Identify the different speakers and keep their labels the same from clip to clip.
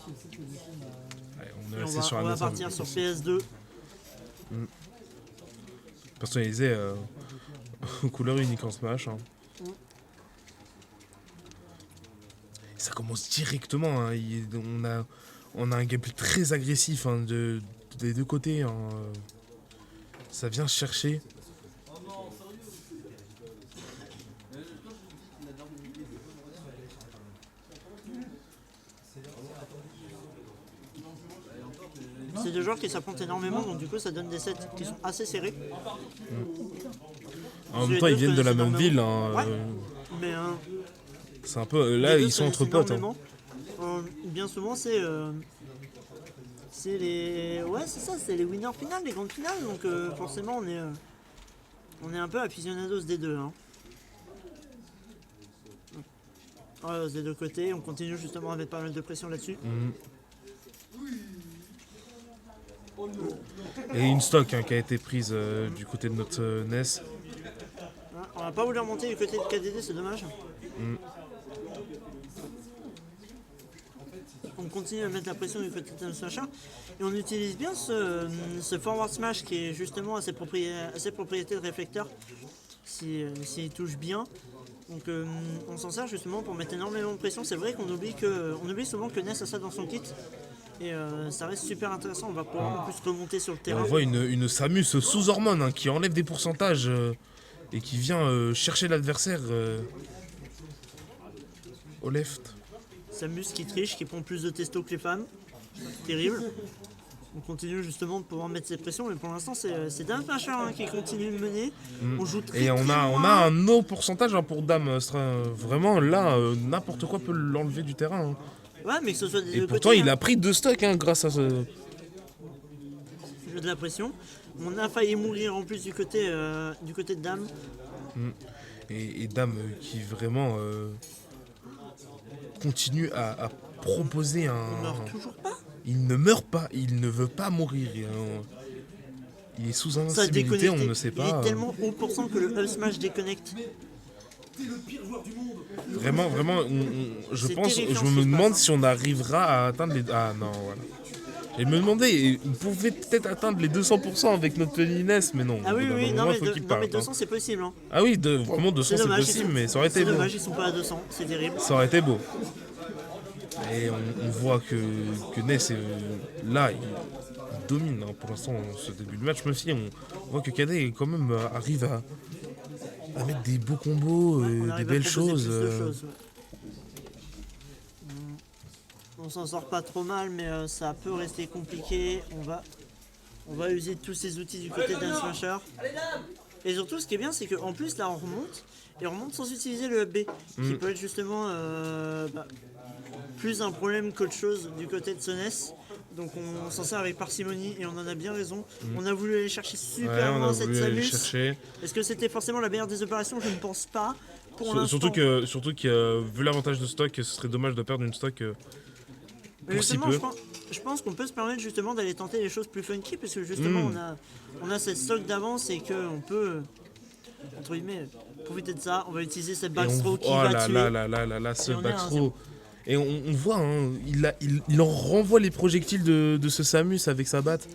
Speaker 1: Ouais, on est
Speaker 2: Et
Speaker 1: resté sur un
Speaker 2: on va
Speaker 1: NES un peu
Speaker 2: partir
Speaker 1: plus
Speaker 2: sur
Speaker 1: classique.
Speaker 2: PS2.
Speaker 1: Personnalisé couleur unique en Smash. Hein.
Speaker 2: Mm.
Speaker 1: Ça commence directement. Hein. On a un gameplay très agressif hein, des deux côtés. Hein. Ça vient chercher.
Speaker 2: C'est deux joueurs qui s'affrontent énormément, donc du coup ça donne des sets qui sont assez serrés.
Speaker 1: En même
Speaker 2: Les
Speaker 1: temps,
Speaker 2: deux
Speaker 1: ils viennent de la
Speaker 2: se
Speaker 1: même
Speaker 2: connaissent
Speaker 1: ville. Hein.
Speaker 2: Ouais. Mais
Speaker 1: C'est un peu. Là,
Speaker 2: les deux
Speaker 1: ils
Speaker 2: se
Speaker 1: sont entre
Speaker 2: connaissent
Speaker 1: potes. Hein.
Speaker 2: énormément. Bien souvent c'est les. Ouais, c'est ça, c'est les winners finales, les grandes finales, donc forcément on est un peu aficionados des deux. Hein. Ouais, des deux côtés, on continue justement à mettre pas mal de pression là-dessus.
Speaker 1: Et une stock hein, qui a été prise du côté de notre NES.
Speaker 2: Ouais, on va pas voulu remonter du côté de KDD, c'est dommage. On continue à mettre la pression du côté de Smash et on utilise bien ce forward smash qui est justement à ses propriétés de réflecteur s'il touche bien. Donc on s'en sert justement pour mettre énormément de pression. C'est vrai qu'on oublie souvent que Ness a ça dans son kit. Et ça reste super intéressant, on va pouvoir en plus remonter sur le
Speaker 1: Et
Speaker 2: terrain.
Speaker 1: on voit une Samus sous hormone hein, qui enlève des pourcentages et qui vient chercher l'adversaire au left.
Speaker 2: Samus qui triche, qui prend plus de testo que les femmes. Terrible. On continue justement de pouvoir mettre cette pression, mais pour l'instant c'est Dame Smasher hein, qui continue de mener. On joue très
Speaker 1: Et on
Speaker 2: très
Speaker 1: a
Speaker 2: loin.
Speaker 1: un haut pourcentage hein, pour Dame. Vraiment là, n'importe quoi peut l'enlever du terrain. Hein.
Speaker 2: Ouais, mais que ce soit des
Speaker 1: Et
Speaker 2: deux
Speaker 1: pourtant,
Speaker 2: côtés,
Speaker 1: il
Speaker 2: hein.
Speaker 1: a pris 2 stocks hein, grâce à ce.
Speaker 2: Jeu de la pression. On a failli mourir en plus du côté de Dame.
Speaker 1: Et Dame qui vraiment continue à proposer un.
Speaker 2: On meurt toujours pas.
Speaker 1: Il ne meurt pas, il ne veut pas mourir. Il est sous
Speaker 2: Ça a
Speaker 1: invincibilité,
Speaker 2: déconnecté.
Speaker 1: on ne sait
Speaker 2: Il
Speaker 1: pas.
Speaker 2: est tellement haut pourcent que le up smash déconnecte.
Speaker 1: Vraiment, je
Speaker 2: C'est
Speaker 1: pense,
Speaker 2: terrifiant
Speaker 1: je
Speaker 2: ce qui
Speaker 1: me
Speaker 2: se
Speaker 1: demande
Speaker 2: passe,
Speaker 1: si on arrivera à atteindre les. Ah non, voilà. Et me demander, on pouvait peut-être atteindre les 200% avec notre tenue NES, mais non.
Speaker 2: Ah
Speaker 1: Au
Speaker 2: oui,
Speaker 1: bout d'un
Speaker 2: oui,
Speaker 1: moment,
Speaker 2: non,
Speaker 1: il faut qu'il
Speaker 2: mais
Speaker 1: parte.
Speaker 2: 200 c'est possible. Hein.
Speaker 1: Ah oui, vraiment 200 c'est
Speaker 2: dommage,
Speaker 1: possible, mais ça aurait été
Speaker 2: c'est
Speaker 1: beau.
Speaker 2: dommage, ils sont pas à 200, c'est terrible.
Speaker 1: Ça aurait été beau. Et on voit que Ness, là, il domine hein, pour l'instant ce début de match. Même si on voit que Cadet quand même arrive à mettre des beaux combos,
Speaker 2: On
Speaker 1: des
Speaker 2: arrive à
Speaker 1: belles
Speaker 2: proposer
Speaker 1: choses.
Speaker 2: plus de choses, ouais. On s'en sort pas trop mal, mais ça peut rester compliqué. On va user tous ces outils du côté d'un Smasher. Et surtout, ce qui est bien, c'est qu'en plus, là, on remonte sans utiliser le up B, qui peut être justement plus un problème qu'autre chose du côté de Soness. Donc on s'en sert avec parcimonie et on en a bien raison. On a voulu aller chercher super
Speaker 1: Ouais, on
Speaker 2: loin
Speaker 1: a
Speaker 2: cette
Speaker 1: voulu aller
Speaker 2: Samus.
Speaker 1: chercher.
Speaker 2: Est-ce que c'était forcément la meilleure des opérations? Je ne pense pas. Pour l'instant.
Speaker 1: Surtout que vu l'avantage de stock, ce serait dommage de perdre une stock
Speaker 2: Mais
Speaker 1: pour si
Speaker 2: justement,
Speaker 1: peu.
Speaker 2: je pense qu'on peut se permettre justement d'aller tenter des choses plus funky parce que justement on a cette stock d'avance et qu'on peut entre guillemets profiter de ça. On va utiliser cette backthrow qui
Speaker 1: oh
Speaker 2: va
Speaker 1: là
Speaker 2: tuer.
Speaker 1: là, ce
Speaker 2: Et on est à
Speaker 1: backthrow. Et on voit, hein, il en renvoie les projectiles de ce Samus avec sa batte.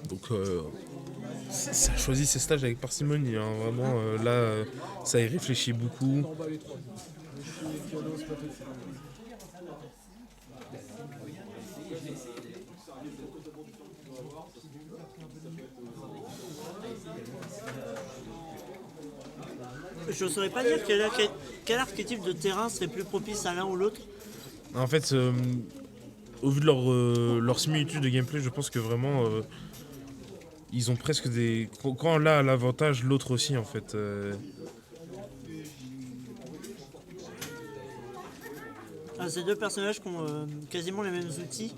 Speaker 1: Donc ça choisit ses stages avec parcimonie, hein, vraiment là ça y réfléchit beaucoup.
Speaker 2: Je ne saurais pas dire quel archétype de terrain serait plus propice à l'un ou l'autre.
Speaker 1: En fait, au vu de leur similitude de gameplay, je pense que vraiment ils ont presque des. Quand l'un a l'avantage, l'autre aussi en fait.
Speaker 2: Ces deux personnages qui ont quasiment les mêmes outils.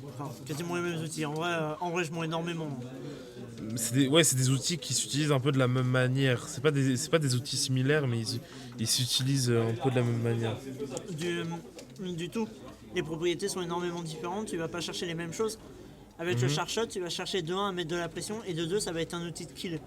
Speaker 2: Enfin, quasiment les mêmes outils. En vrai je m'en énormément.
Speaker 1: C'est des outils qui s'utilisent un peu de la même manière. C'est pas des outils similaires, mais ils s'utilisent un peu de la même manière.
Speaker 2: Du tout. Les propriétés sont énormément différentes. Tu vas pas chercher les mêmes choses. Avec le Charshot, tu vas chercher de 1 à mettre de la pression et de 2 ça va être un outil de kill.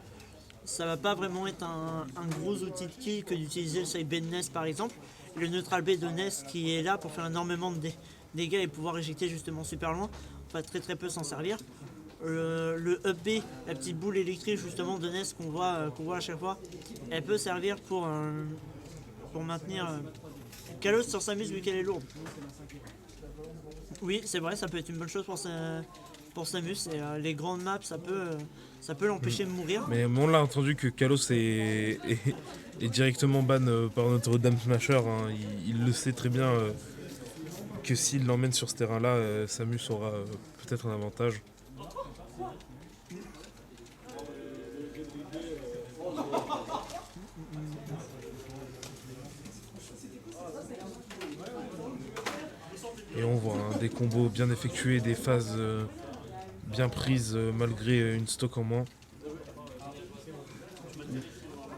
Speaker 2: Ça va pas vraiment être un gros outil de kill que d'utiliser le side B de Ness par exemple. Le neutral B de Ness qui est là pour faire énormément de dégâts et pouvoir éjecter justement super loin. On va très peu s'en servir. Le up B, la petite boule électrique justement de Ness qu'on voit à chaque fois, elle peut servir pour maintenir Kalos sur Samus vu qu'elle est lourde. Oui, c'est vrai, ça peut être une bonne chose pour Samus et les grandes maps ça peut l'empêcher de mourir.
Speaker 1: Mais on l'a entendu que Kalos est directement ban par notre Dame Smasher. Hein. Il le sait très bien que s'il l'emmène sur ce terrain-là, Samus aura peut-être un avantage. Et on voit des combos bien effectués, des phases bien prises malgré une stock en moins.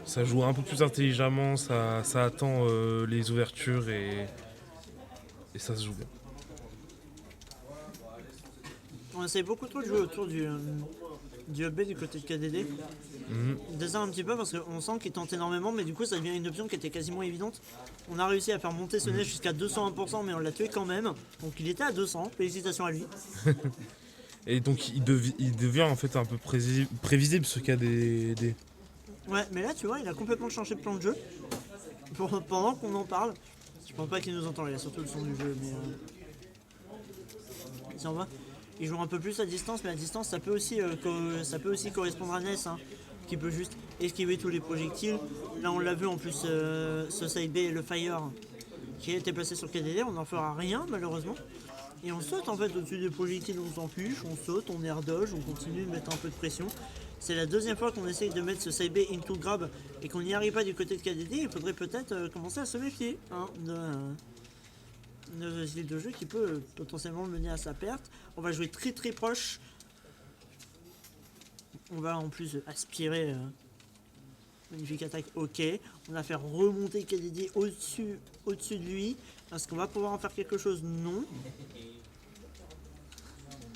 Speaker 1: Ça joue un peu plus intelligemment, ça attend les ouvertures et ça se joue bien.
Speaker 2: On essaie beaucoup trop de jouer autour du B du côté de KDD. Déjà un petit peu parce qu'on sent qu'il tente énormément, mais du coup ça devient une option qui était quasiment évidente. On a réussi à faire monter ce Ness jusqu'à 201%, mais on l'a tué quand même. Donc il était à 200, félicitations à lui.
Speaker 1: Et donc il devient en fait un peu prévisible ce KDD.
Speaker 2: Ouais, mais là tu vois, il a complètement changé de plan de jeu. Pendant qu'on en parle, je pense pas qu'il nous entend, il a surtout le son du jeu, mais si on va. Il joue un peu plus à distance, mais à distance ça peut aussi correspondre à Ness, hein, qui peut juste esquiver tous les projectiles. Là on l'a vu en plus, ce side B, le Fire, qui a été placé sur KDD, on n'en fera rien malheureusement. Et on saute en fait au-dessus des projectiles, on s'en fiche, on saute, on air dodge, on continue de mettre un peu de pression. C'est la deuxième fois qu'on essaye de mettre ce side B into grab et qu'on n'y arrive pas du côté de KDD, il faudrait peut-être commencer à se méfier hein, de style de jeu qui peut potentiellement mener à sa perte. On va jouer très proche. On va en plus aspirer. Magnifique attaque, ok. On va faire remonter KDD au-dessus de lui. Est-ce qu'on va pouvoir en faire quelque chose? Non.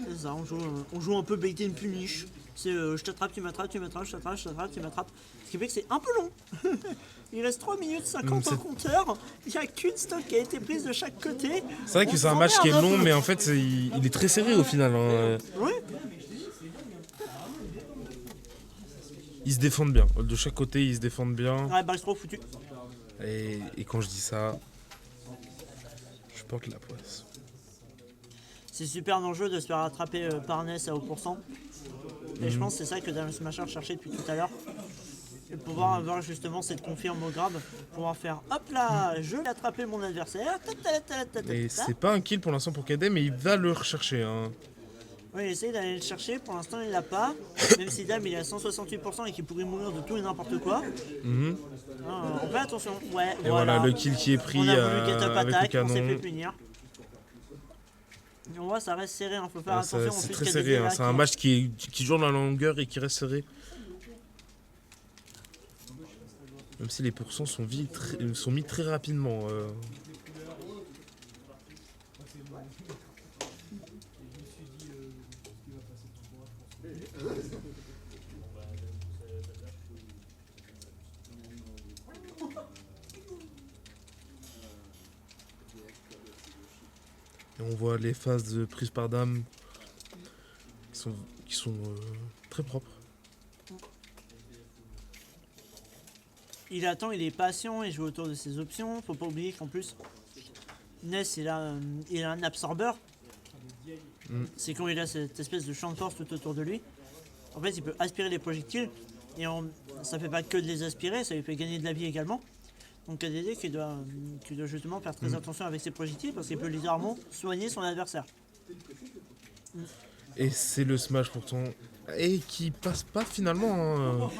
Speaker 2: C'est ça, on joue un peu bait and punish. C'est je t'attrape, tu m'attrapes, tu m'attrapes, je t'attrape, tu m'attrapes. Ce qui fait que c'est un peu long. Il reste 3 minutes 50 au compteur. Il n'y a qu'une stock qui a été prise de chaque côté.
Speaker 1: C'est vrai que c'est un match qui est long, mais en fait il est très serré au final. Hein.
Speaker 2: Ouais.
Speaker 1: Ils se défendent bien. De chaque côté, ils se défendent bien.
Speaker 2: Ouais, balle trop foutu.
Speaker 1: Et quand je dis ça, je porte la poisse.
Speaker 2: C'est super dangereux de se faire attraper par Ness à haut pourcent. Et je pense que c'est ça que Dame Smasher cherchait depuis tout à l'heure. Et pouvoir avoir justement cette confirme au grab. Pouvoir faire hop là, je l'ai attrapé mon adversaire.
Speaker 1: Et c'est pas un kill pour l'instant pour KD, mais il va le rechercher. Hein.
Speaker 2: Oui, il essaie d'aller le chercher. Pour l'instant, il l'a pas. Même si Dame il est à 168% et qu'il pourrait mourir de tout et n'importe quoi. On fait attention. Ouais,
Speaker 1: et voilà le kill qui est pris
Speaker 2: on a voulu get up
Speaker 1: avec
Speaker 2: attack,
Speaker 1: le
Speaker 2: on s'est
Speaker 1: canon.
Speaker 2: fait punir. On voit, ça reste serré, hein. Faut faire attention.
Speaker 1: C'est très serré, hein. C'est un match qui joue dans la longueur et qui reste serré. Même si les pourcents sont mis très rapidement. Et on voit les phases de prise par Dame qui sont très propres.
Speaker 2: Il attend, il est patient, il joue autour de ses options. Faut pas oublier qu'en plus, Ness il a un absorbeur. C'est quand il a cette espèce de champ de force tout autour de lui. En fait, il peut aspirer les projectiles et ça fait pas que de les aspirer, ça lui fait gagner de la vie également. Donc KDD qui doit justement faire très attention avec ses projectiles parce qu'il peut littéralement soigner son adversaire.
Speaker 1: Et c'est le smash pourtant. Et qui passe pas finalement. Hein.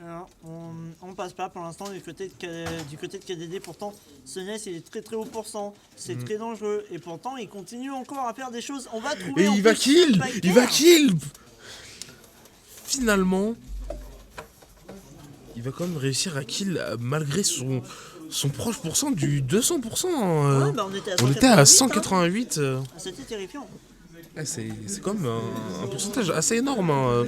Speaker 2: Alors, on passe pas pour l'instant du côté de KDD. Pourtant, ce Ness il est très haut pourcent. C'est très dangereux. Et pourtant, il continue encore à faire des choses. On va trouver.
Speaker 1: Et il va kill. Il va kill. Finalement, il va quand même réussir à kill malgré son proche pourcent du 200%.
Speaker 2: Ouais, bah on était à
Speaker 1: 188.
Speaker 2: C'était terrifiant.
Speaker 1: C'est quand même un pourcentage assez énorme, hein.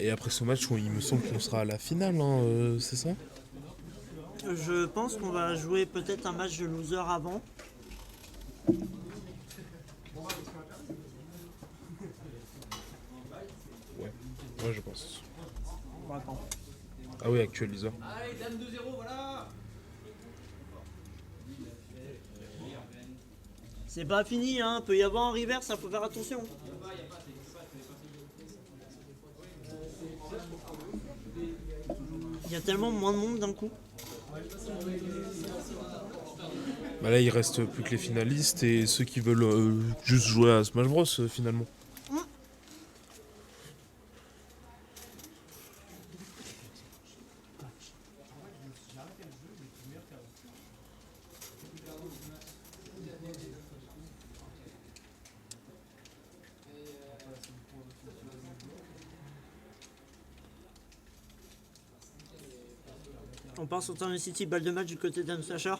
Speaker 1: Et après ce match, il me semble qu'on sera à la finale, hein, c'est ça?
Speaker 2: Je pense qu'on va jouer peut-être un match de loser avant.
Speaker 1: Ouais, ouais, je pense.
Speaker 2: Bon, attends.
Speaker 1: Ah oui, actualiseur.
Speaker 2: C'est pas fini, hein. Peut y avoir un reverse, ça faut faire attention. Il y a tellement moins de monde d'un coup.
Speaker 1: Bah là, il reste plus que les finalistes et ceux qui veulent juste jouer à Smash Bros finalement. On part sur Turner City, balle de match du côté d'Adam Slasher.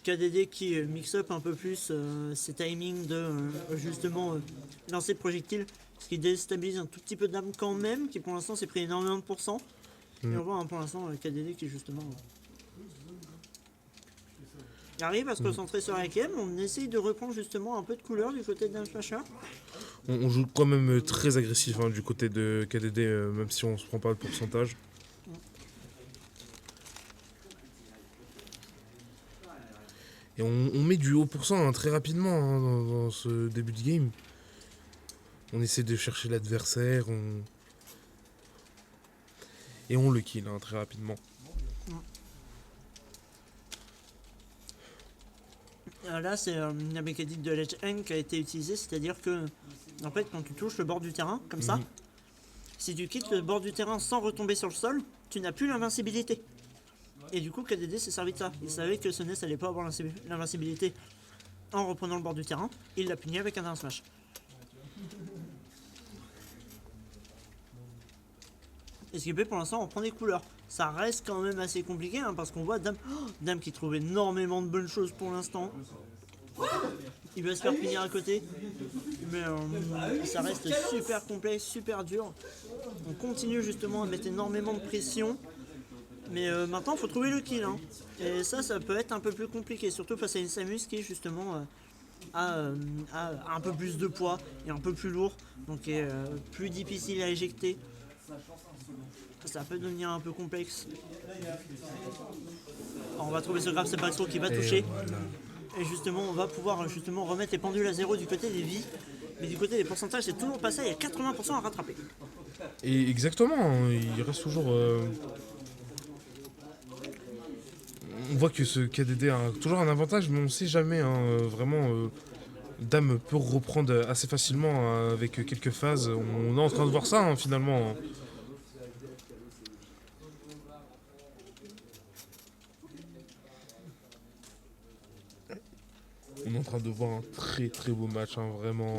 Speaker 1: KDD qui mix up un peu plus ses timings de justement lancer de projectiles, ce qui déstabilise un tout petit peu d'âme quand même, qui pour l'instant s'est pris énormément de pourcents. Et on voit pour l'instant KDD qui justement arrive à se concentrer sur Hakem. On essaye de reprendre justement un peu de couleur du côté d'Adam Slasher. On joue quand même très agressif, hein, du côté de KDD, même si on se prend pas le pourcentage. Et on met du haut pourcent, hein, très rapidement, hein, dans ce début de game. On essaie de chercher l'adversaire, et on le kill, hein, très rapidement.
Speaker 2: Là, c'est la mécanique de l'edge hang qui a été utilisée, c'est-à-dire que en fait, quand tu touches le bord du terrain, comme ça, si tu quittes le bord du terrain sans retomber sur le sol, tu n'as plus l'invincibilité. Et du coup, KDD s'est servi de ça. Il savait que Soness allait pas avoir l'invincibilité en reprenant le bord du terrain. Il l'a puni avec un down smash. Escapé pour l'instant, on prend des couleurs. Ça reste quand même assez compliqué, hein, parce qu'on voit Dame qui trouve énormément de bonnes choses pour l'instant. Il va se faire punir à côté. Mais ça reste super complexe, super dur. On continue justement à mettre énormément de pression. Mais maintenant, il faut trouver le kill. Hein. Et ça peut être un peu plus compliqué, surtout face à une Samus qui justement a un peu plus de poids et un peu plus lourd, donc est plus difficile à éjecter. Ça peut devenir un peu complexe. Alors, on va trouver ce grave Sebastro qui va toucher.
Speaker 1: Voilà.
Speaker 2: Et justement, on va pouvoir justement remettre les pendules à zéro du côté des vies. Mais du côté des pourcentages, c'est toujours pas ça, il y a 80% à rattraper.
Speaker 1: Et exactement, hein, il reste toujours... On voit que ce KDD a toujours un avantage, mais on sait jamais, hein, vraiment... Dame peut reprendre assez facilement avec quelques phases. On est en train de voir ça, hein, finalement. On est en train de voir un très très beau match, hein, vraiment.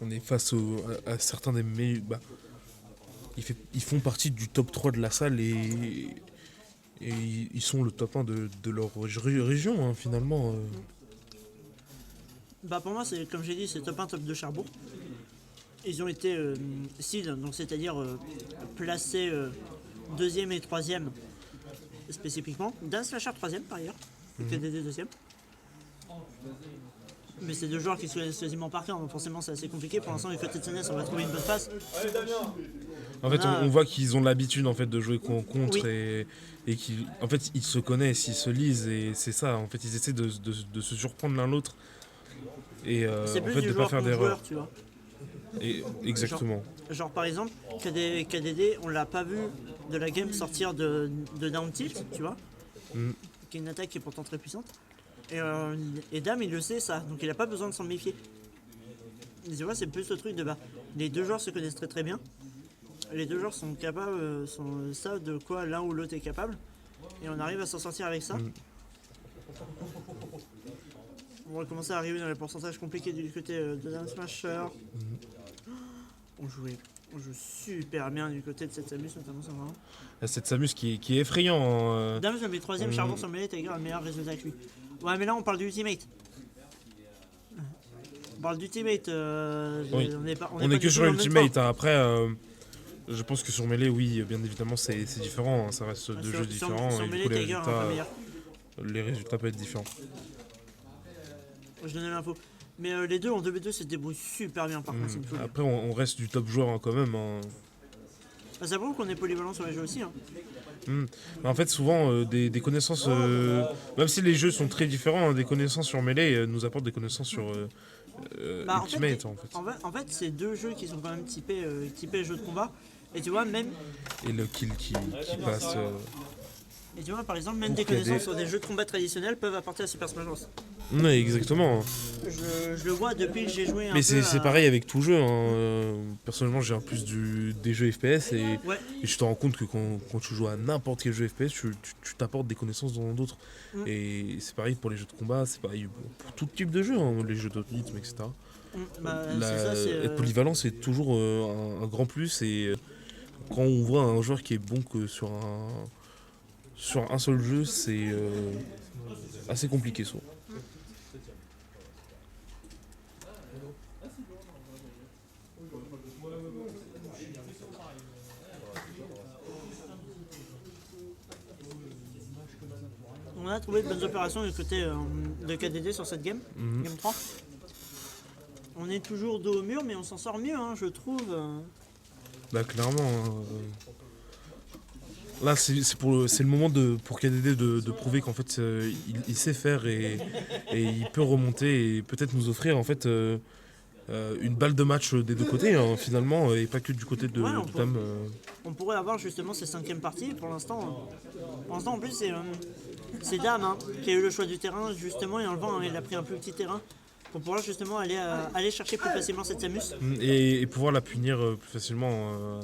Speaker 1: On est face à certains des meilleurs. Bah, ils font partie du top 3 de la salle et ils sont le top 1 de leur région, hein, finalement.
Speaker 2: Bah pour moi, c'est comme j'ai dit, c'est top 1, top 2 Cherbourg. Ils ont été seed, donc c'est-à-dire placés deuxième et troisième spécifiquement. Dan Slasher troisième par ailleurs, KDD deuxième. Mais c'est deux joueurs qui se connaissent quasiment par cœur, donc forcément c'est assez compliqué. Pour l'instant, du côté de Soness, on va trouver une bonne passe.
Speaker 1: En fait, on voit qu'ils ont l'habitude en fait de jouer contre,
Speaker 2: Oui.
Speaker 1: et qu'ils en fait, ils se connaissent, ils se lisent, et c'est ça. En fait, ils essaient de se surprendre l'un l'autre et
Speaker 2: C'est
Speaker 1: en
Speaker 2: plus
Speaker 1: fait
Speaker 2: du
Speaker 1: de pas
Speaker 2: joueur
Speaker 1: faire
Speaker 2: contre
Speaker 1: d'erreur.
Speaker 2: joueur, tu vois.
Speaker 1: Et exactement.
Speaker 2: Genre par exemple, KDD, on l'a pas vu de la game sortir de down tilt, tu vois, qui est une attaque qui est pourtant très puissante. Et Dame, il le sait ça, donc il a pas besoin de s'en méfier. Et tu vois, c'est plus le truc de les deux joueurs se connaissent très très bien. Les deux joueurs sont capables, savent de quoi l'un ou l'autre est capable. Et on arrive à s'en sortir avec ça. On va commencer à arriver dans les pourcentages compliqués du côté de Dame Smasher. On joue super bien du côté de cette Samus, notamment ça va.
Speaker 1: Cette Samus qui est effrayant.
Speaker 2: Dame, je mets 3ème, Charbon sur mêlée, Tiger a le meilleur résultat que lui. Ouais, mais là on parle du ultimate. On parle d'ultimate.
Speaker 1: Oui. On est que sur l'ultimate. Après, je pense que sur mêlée, oui, bien évidemment, c'est différent. Hein, ça reste deux jeux différents.
Speaker 2: Sur
Speaker 1: et
Speaker 2: mêlée,
Speaker 1: du coup,
Speaker 2: Tiger est un peu meilleur.
Speaker 1: les résultats peuvent être différents.
Speaker 2: Je donnais l'info. Mais les deux en 2v2 se débrouillent super bien par contre.
Speaker 1: Après, on reste du top joueur hein, quand même. Hein.
Speaker 2: Bah, ça prouve qu'on est polyvalent sur les jeux aussi. Hein.
Speaker 1: En fait, souvent, des connaissances, même si les jeux sont très différents, hein, des connaissances sur mêlée nous apportent des connaissances sur Ultimate.
Speaker 2: En fait, c'est deux jeux qui sont quand même typés jeux de combat. Et tu vois, même.
Speaker 1: Et le kill qui passe.
Speaker 2: Et tu vois, par exemple, même des connaissances sur des jeux de combat traditionnels peuvent apporter à Super Smash Bros.
Speaker 1: Oui, exactement.
Speaker 2: Je le vois depuis que j'ai joué un
Speaker 1: Mais
Speaker 2: peu.
Speaker 1: c'est pareil avec tout jeu. Hein. Personnellement, j'ai en plus des jeux FPS et je te rends compte que quand tu joues à n'importe quel jeu FPS, tu t'apportes des connaissances dans d'autres. Et c'est pareil pour les jeux de combat, c'est pareil pour tout type de jeu, hein, les jeux de rythme, etc. Être polyvalent, c'est toujours un grand plus. Et quand on voit un joueur qui est bon que sur un seul jeu, c'est assez compliqué ça.
Speaker 2: On a trouvé de bonnes opérations du côté de KDD sur cette game, game 3. On est toujours dos au mur, mais on s'en sort mieux, hein, je trouve.
Speaker 1: Bah clairement. Là, c'est le moment pour KDD de prouver qu'en fait, il sait faire et il peut remonter et peut-être nous offrir en fait une balle de match des deux côtés, hein, finalement, et pas que du côté de Dame.
Speaker 2: On pourrait avoir justement ces 5e parties. Pour l'instant, en plus, c'est Dame hein, qui a eu le choix du terrain, justement, et en levant, il a pris un plus petit terrain pour pouvoir justement aller chercher plus facilement cette Samus.
Speaker 1: Et pouvoir la punir plus facilement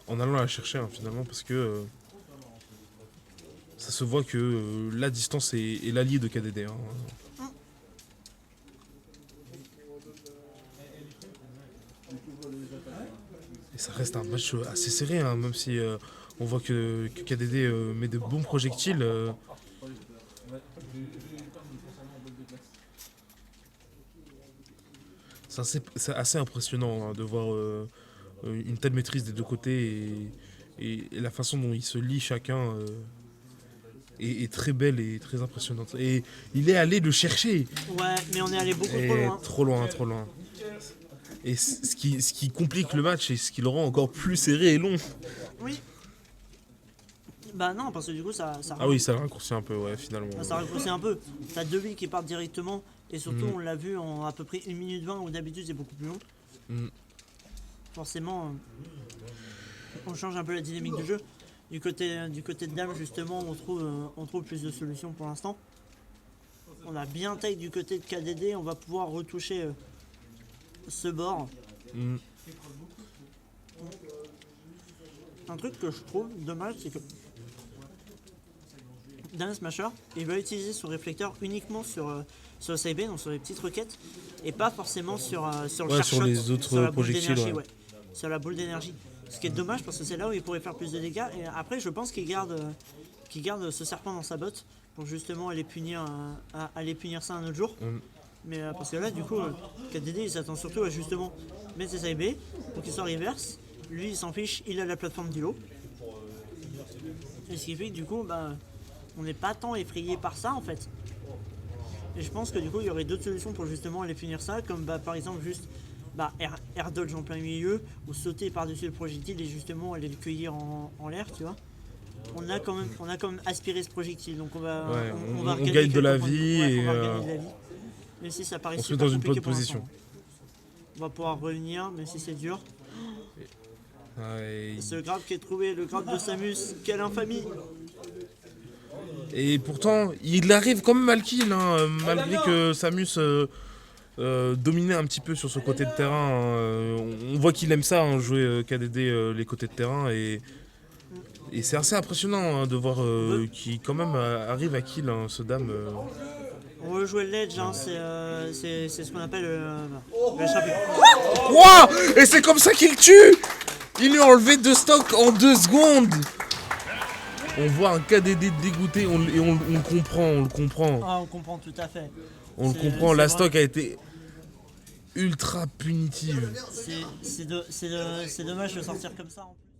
Speaker 1: en allant la chercher, hein, finalement, parce que ça se voit que la distance est l'allié de KDD. Hein. Et ça reste un match assez serré, hein, même si on voit que KDD met de bons projectiles. C'est assez impressionnant hein, de voir une telle maîtrise des deux côtés et la façon dont ils se lient chacun est très belle et très impressionnante. Et il est allé le chercher.
Speaker 2: Ouais, mais on est allé beaucoup trop loin.
Speaker 1: Trop loin. Et ce qui complique le match et ce qui le rend encore plus serré et long.
Speaker 2: Oui. Bah non, parce que du coup ça
Speaker 1: ah oui, ça raccourcit un peu, ouais, finalement.
Speaker 2: Ça raccourcit un peu. T'as deux vies qui partent directement. Et surtout, on l'a vu en à peu près 1 minute 20, où d'habitude c'est beaucoup plus long. Forcément, on change un peu la dynamique du jeu. Du côté de Dame, justement, on trouve plus de solutions pour l'instant. On a bien taille du côté de KDD, on va pouvoir retoucher ce bord. Un truc que je trouve dommage, c'est que Dame Smasher, il va utiliser son réflecteur uniquement sur le side B, donc sur les petites roquettes, et pas forcément sur le
Speaker 1: charshot, sur les autres projectiles.
Speaker 2: Sur la boule d'énergie. Ce qui est dommage parce que c'est là où il pourrait faire plus de dégâts. Et après, je pense qu'il garde ce serpent dans sa botte pour justement aller punir ça un autre jour. Mais parce que là, du coup, KDD il s'attend surtout à justement mettre ses side B pour qu'il soit reverse. Lui, il s'en fiche, il a la plateforme du lot. Et ce qui fait que du coup, on n'est pas tant effrayé par ça en fait. Et je pense que du coup il y aurait d'autres solutions pour justement aller finir ça, comme par exemple juste air dodge en plein milieu, ou sauter par-dessus le projectile et justement aller le cueillir en l'air, tu vois. On a quand même aspiré ce projectile, donc on
Speaker 1: gagne de la vie et
Speaker 2: même si ça paraît
Speaker 1: on se met dans une bonne position.
Speaker 2: L'instant. On va pouvoir revenir, même si c'est dur. Ce grab qui est trouvé, le grab de Samus, quelle infamie!
Speaker 1: Et pourtant, il arrive quand même à le kill, hein, malgré que Samus dominait un petit peu sur ce côté de terrain. On voit qu'il aime ça, hein, jouer KDD les côtés de terrain. Et c'est assez impressionnant hein, de voir qu'il quand même arrive à kill hein, ce Dame.
Speaker 2: Oui, rejouer le ledge, hein, c'est ce qu'on appelle le chapitre.
Speaker 1: Quoi? Et c'est comme ça qu'il tue. Il lui a enlevé 2 stocks en 2 secondes. On voit un KDD dégoûté et on le comprend.
Speaker 2: Ah, on comprend tout à fait.
Speaker 1: On le
Speaker 2: C'est-
Speaker 1: comprend,
Speaker 2: c'est
Speaker 1: la
Speaker 2: vrai.
Speaker 1: stock a été ultra punitive.
Speaker 2: C'est dommage de sortir comme ça en plus.